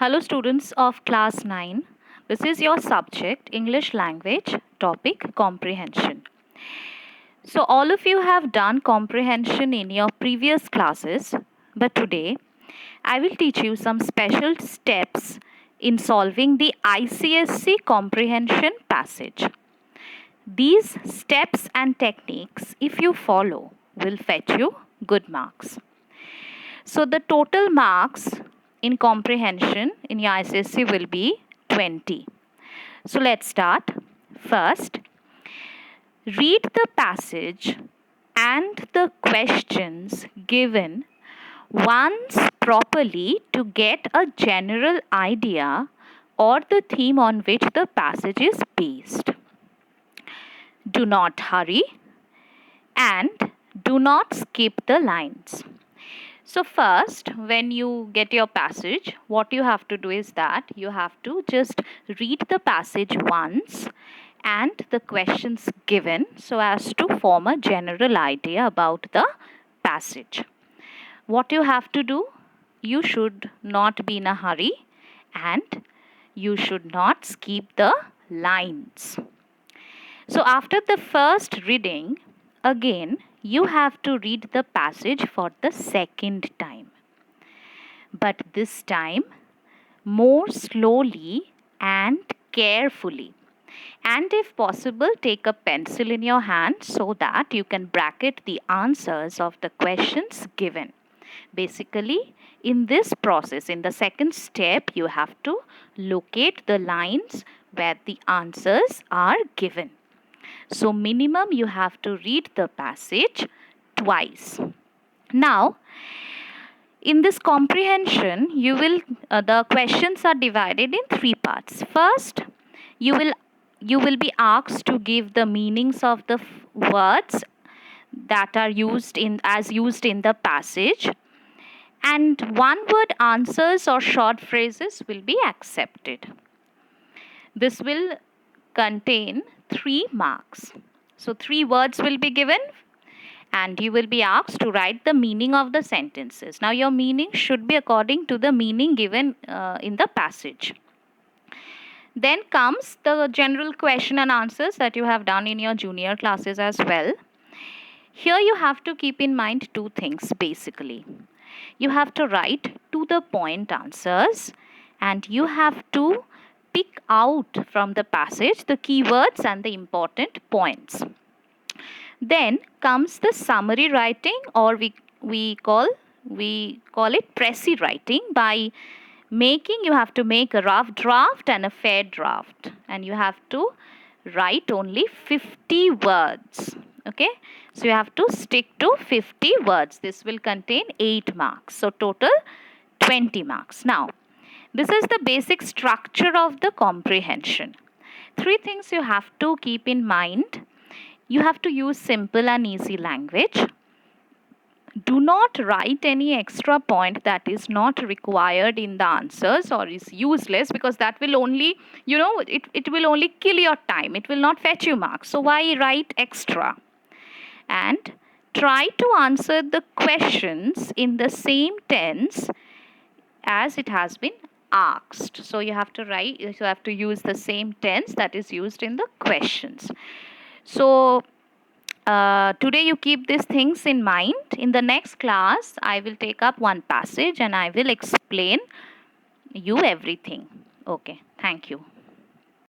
Hello students of class 9. This is your subject English language topic comprehension. So all of you have done comprehension in your previous classes, but today I will teach you some special steps in solving the ICSE comprehension passage. These steps and techniques, if you follow, will fetch you good marks. So the total marks in comprehension in your ICSE will be 20. So let's start. First, read the passage and the questions given once properly to get a general idea or the theme on which the passage is based. Do not hurry and do not skip the lines. So first, when you get your passage, what you have to do is that you have to just read the passage once and the questions given so as to form a general idea about the passage. What you have to do, you should not be in a hurry and you should not skip the lines. So after the first reading, again, you have to read the passage for the second time. But this time, more slowly and carefully. And if possible, take a pencil in your hand so that you can bracket the answers of the questions given. Basically, in this process, in the second step, you have to locate the lines where the answers are given. So minimum you have to read the passage twice. Now, in this comprehension, the questions are divided in three parts. First, you will be asked to give the meanings of the words that are used in the passage, and one word answers or short phrases will be accepted. This will contain 3 marks. So 3 words will be given and you will be asked to write the meaning of the sentences. Now your meaning should be according to the meaning given in the passage. Then comes the general question and answers that you have done in your junior classes as well. Here you have to keep in mind 2 things basically. You have to write to the point answers and you have to pick out from the passage the keywords and the important points. Then comes the summary writing, or we call it précis writing. By you have to make a rough draft and a fair draft, and you have to write only 50 words. Okay, so you have to stick to 50 words. This will contain 8 marks, so total 20 marks. Now, this is the basic structure of the comprehension. 3 things you have to keep in mind. You have to use simple and easy language. Do not write any extra point that is not required in the answers or is useless, because that will only, it will only kill your time. It will not fetch you marks. So why write extra? And try to answer the questions in the same tense as it has been asked. So you have to use the same tense that is used in the questions. So today you keep these things in mind. In the next class, I will take up one passage and I will explain you everything. Okay, thank you.